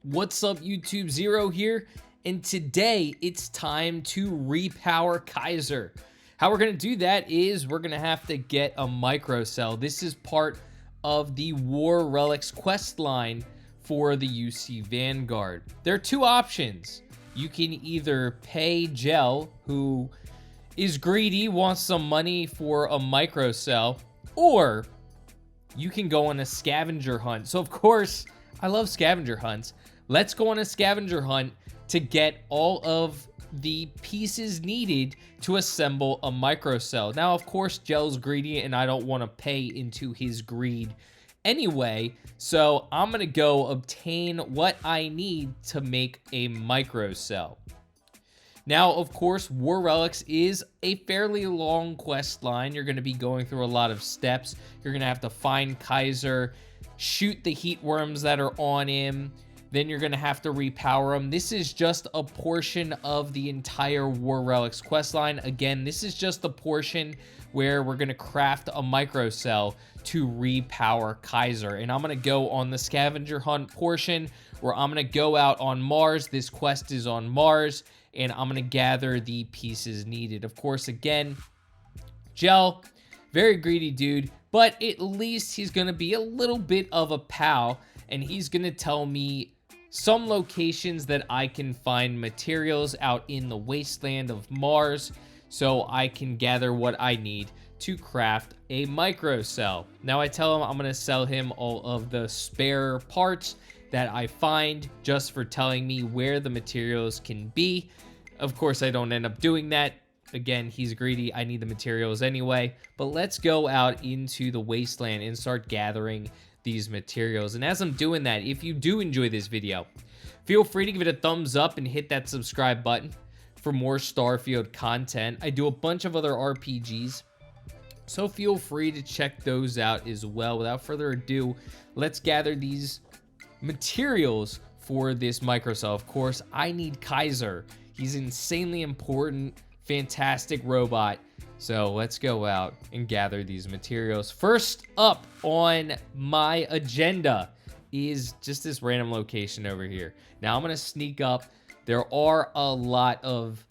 What's up, YouTube? Zero here, and today it's time to repower Kaiser. How we're going to do that is we're going to have to get a Microcell. This is part of the War Relics quest line for the UC Vanguard. There are two options. You can either pay Gel, who is greedy, wants some money for a Microcell, or you can go on a scavenger hunt. So of course, I love scavenger hunts. Let's go on a scavenger hunt to get all of the pieces needed to assemble a Microcell. Now, of course, Gel's greedy and I don't want to pay into his greed anyway, so I'm going to go obtain what I need to make a Microcell. Now, of course, War Relics is a fairly long quest line. You're going to be going through a lot of steps. You're going to have to find Kaiser, shoot the heat worms that are on him. Then you're going to have to repower him. This is just a portion of the entire War Relics quest line. Again, this is just a portion where we're going to craft a Microcell to repower Kaiser. And I'm going to go on the scavenger hunt portion where I'm going to go out on Mars. This quest is on Mars, and I'm going to gather the pieces needed. Of course, again, Gel, very greedy dude, but at least he's going to be a little bit of a pal, and he's going to tell me some locations that I can find materials out in the wasteland of Mars so I can gather what I need to craft a Microcell. Now, I tell him I'm going to sell him all of the spare parts that I find just for telling me where the materials can be. Of course, I don't end up doing that. Again, he's greedy. I need the materials anyway. But let's go out into the wasteland and start gathering these materials. And as I'm doing that, if you do enjoy this video, feel free to give it a thumbs up and hit that subscribe button for more Starfield content. I do a bunch of other RPGs, so feel free to check those out as well. Without further ado, let's gather these materials for this Microcell. Of course, I need Kaiser. He's insanely important, fantastic robot. So let's go out and gather these materials. First up on my agenda is just this random location over here. Now I'm going to sneak up. There are a lot of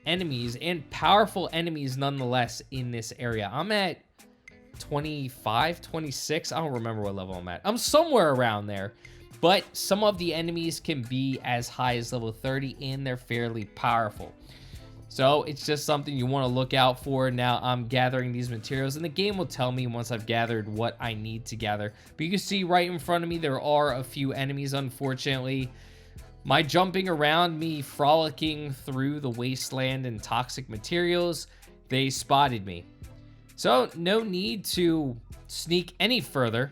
enemies and powerful enemies nonetheless in this area. I'm at 25, 26. I don't remember what level I'm at. I'm somewhere around there. But some of the enemies can be as high as level 30 and they're fairly powerful. So it's just something you want to look out for. Now I'm gathering these materials, and the game will tell me once I've gathered what I need to gather. But you can see right in front of me, there are a few enemies, unfortunately. My jumping around, me frolicking through the wasteland and toxic materials, they spotted me. So no need to sneak any further.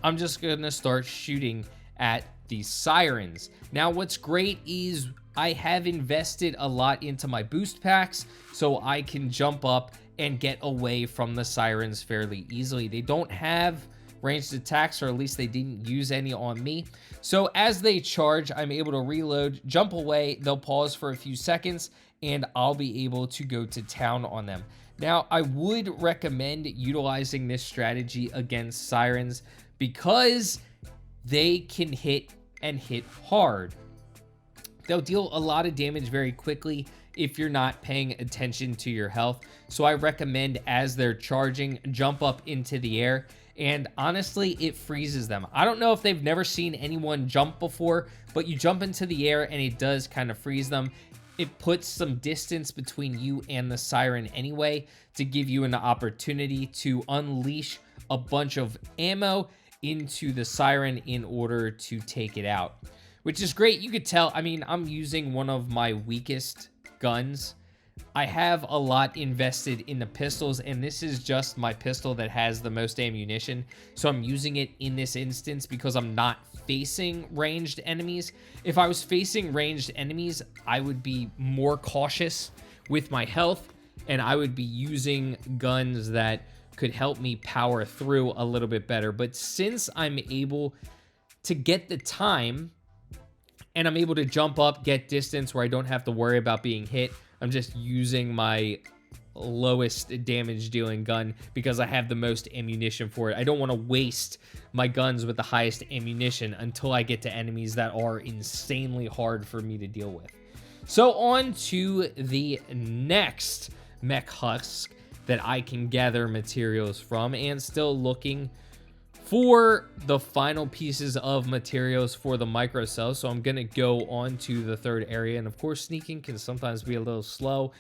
I'm just going to start shooting at these sirens. Now, what's great is I have invested a lot into my boost packs, so I can jump up and get away from the sirens fairly easily. They don't have ranged attacks, or at least they didn't use any on me. So as they charge, I'm able to reload, jump away, they'll pause for a few seconds, and I'll be able to go to town on them. Now, I would recommend utilizing this strategy against sirens because they can hit and hit hard. They'll deal a lot of damage very quickly if you're not paying attention to your health. So I recommend, as they're charging, jump up into the air. And honestly, it freezes them. I don't know if they've never seen anyone jump before, but you jump into the air and it does kind of freeze them. It puts some distance between you and the siren anyway to give you an opportunity to unleash a bunch of ammo into the siren in order to take it out, which is great. You could tell, I mean, I'm using one of my weakest guns. I have a lot invested in the pistols, and this is just my pistol that has the most ammunition. So I'm using it in this instance because I'm not facing ranged enemies. If I was facing ranged enemies, I would be more cautious with my health, and I would be using guns that could help me power through a little bit better. But since I'm able to get the time and I'm able to jump up, get distance where I don't have to worry about being hit, I'm just using my lowest damage dealing gun because I have the most ammunition for it. I don't want to waste my guns with the highest ammunition until I get to enemies that are insanely hard for me to deal with. So on to the next mech husk that I can gather materials from, and still looking for the final pieces of materials for the microcell. So I'm going to go on to the third area, and of course sneaking can sometimes be a little slow.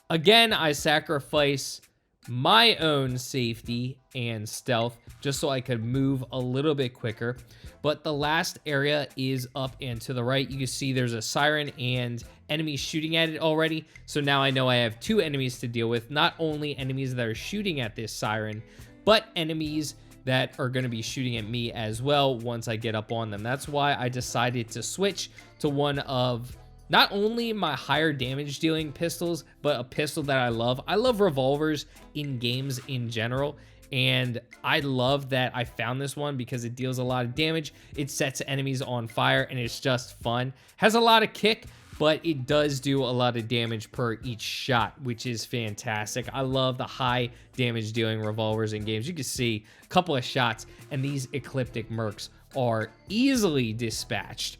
Again, I sacrifice my own safety and stealth just so I could move a little bit quicker. But the last area is up and to the right. You can see there's a siren and enemies shooting at it already. So now I know I have 2 enemies to deal with. Not only enemies that are shooting at this siren, but enemies that are going to be shooting at me as well once I get up on them. That's why I decided to switch to one of not only my higher damage dealing pistols, but a pistol that I love. I love revolvers in games in general, and I love that I found this one because it deals a lot of damage. It sets enemies on fire, and it's just fun. Has a lot of kick, but it does do a lot of damage per each shot, which is fantastic. I love the high damage dealing revolvers in games. You can see a couple of shots, and these ecliptic mercs are easily dispatched.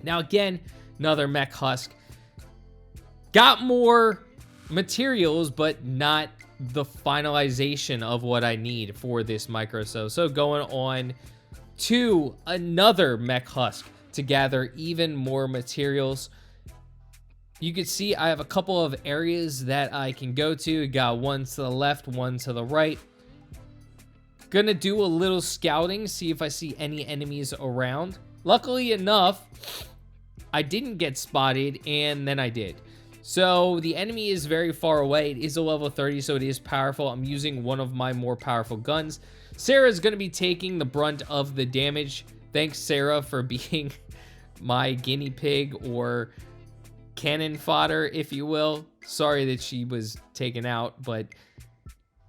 Now again, another mech husk. Got more materials, but not the finalization of what I need for this microcell. So going on to another mech husk to gather even more materials. You can see I have a couple of areas that I can go to. Got one to the left, one to the right. Gonna do a little scouting, see if I see any enemies around. Luckily enough, I didn't get spotted, and then I did. So the enemy is very far away. It is a level 30, so it is powerful. I'm using one of my more powerful guns. Sarah's going to be taking the brunt of the damage. Thanks, Sarah, for being my guinea pig or cannon fodder, if you will. Sorry that she was taken out, but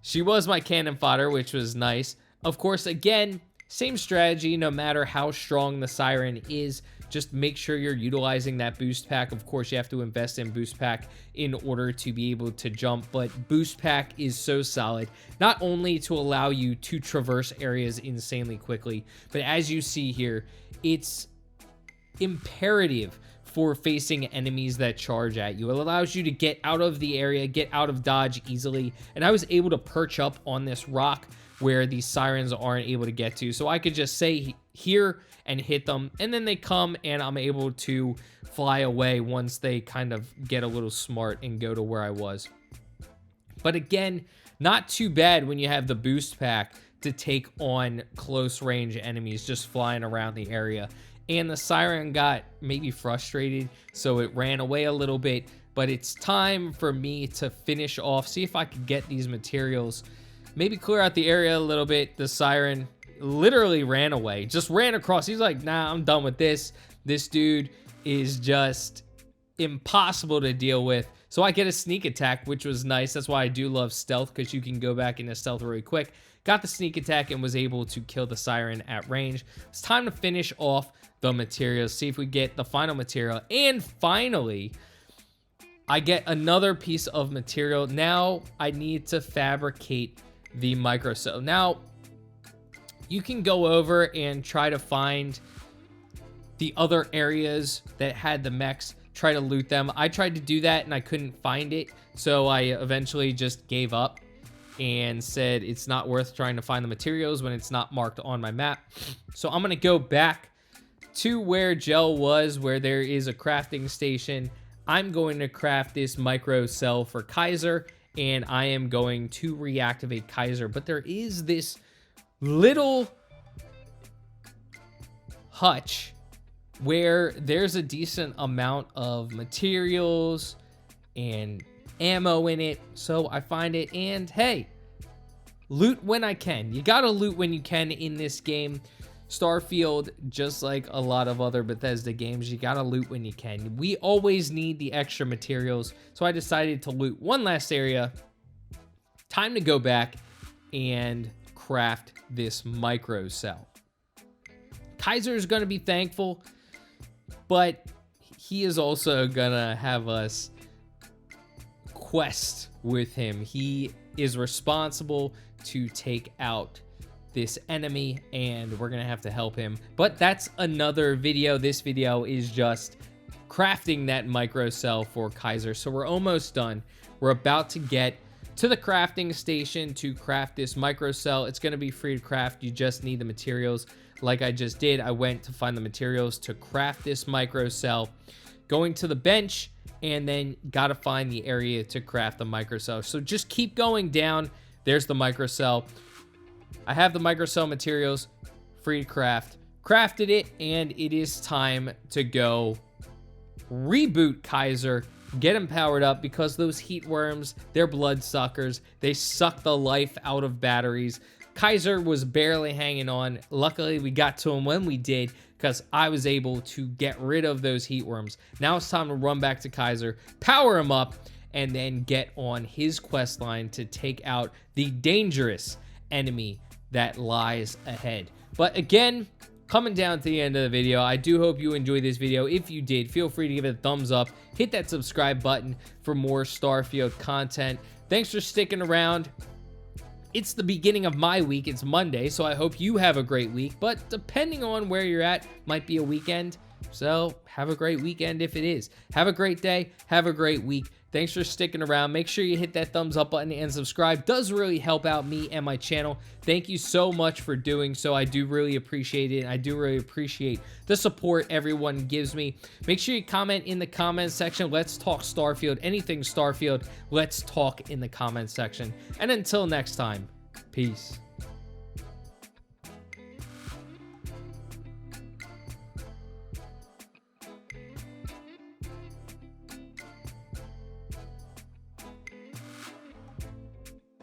she was my cannon fodder, which was nice. Of course, again, same strategy, no matter how strong the siren is. Just make sure you're utilizing that boost pack. Of course, you have to invest in boost pack in order to be able to jump, but boost pack is so solid, not only to allow you to traverse areas insanely quickly, but as you see here, it's imperative for facing enemies that charge at you. It allows you to get out of the area, get out of dodge easily, and I was able to perch up on this rock where these sirens aren't able to get to, so I could just say here and hit them, and then they come and I'm able to fly away once they kind of get a little smart and go to where I was. But again, not too bad when you have the boost pack to take on close range enemies just flying around the area. And the siren got maybe frustrated, so it ran away a little bit, but it's time for me to finish off, see if I could get these materials, maybe clear out the area a little bit. The siren literally ran away, just ran across. He's like, nah, I'm done with this. This dude is just impossible to deal with. So I get a sneak attack, which was nice. That's why I do love stealth, because you can go back into stealth really quick. Got the sneak attack and was able to kill the siren at range. It's time to finish off the materials, see if we get the final material. And finally, I get another piece of material. Now I need to fabricate the microcell. Now, you can go over and try to find the other areas that had the mechs, try to loot them. I tried to do that and I couldn't find it, so I eventually just gave up and said it's not worth trying to find the materials when it's not marked on my map. So I'm going to go back to where Gel was, where there is a crafting station. I'm going to craft this microcell for Kaiser, and I am going to reactivate Kaiser. But there is this little hutch where there's a decent amount of materials and ammo in it, so I find it, and hey, loot when I can. You gotta loot when you can in this game. Starfield, just like a lot of other Bethesda games, you gotta loot when you can. We always need the extra materials, so I decided to loot one last area. Time to go back and craft this microcell. Kaiser is going to be thankful, but he is also going to have us quest with him. He is responsible to take out this enemy, and we're gonna have to help him. But that's another video. This video is just crafting that microcell for Kaiser. So we're almost done. We're about to get to the crafting station to craft this microcell. It's gonna be free to craft. You just need the materials. Like I just did, I went to find the materials to craft this microcell. Going to the bench, and then gotta find the area to craft the microcell. So just keep going down. There's the microcell. I have the microcell materials, free to craft. Crafted it, and it is time to go reboot Kaiser, get him powered up, because those heat worms, they're bloodsuckers. They suck the life out of batteries. Kaiser was barely hanging on. Luckily, we got to him when we did, because I was able to get rid of those heat worms. Now it's time to run back to Kaiser, power him up, and then get on his quest line to take out the dangerous enemy that lies ahead. But again, coming down to the end of the video, I do hope you enjoyed this video. If you did, feel free to give it a thumbs up. Hit that subscribe button for more Starfield content. Thanks for sticking around. It's the beginning of my week. It's Monday, so I hope you have a great week. But depending on where you're at, might be a weekend. So have a great weekend if it is. Have a great day. Have a great week. Thanks for sticking around. Make sure you hit that thumbs up button and subscribe. Does really help out me and my channel. Thank you so much for doing so. I do really appreciate it. I do really appreciate the support everyone gives me. Make sure you comment in the comments section. Let's talk Starfield. Anything Starfield, let's talk in the comments section. And until next time, peace.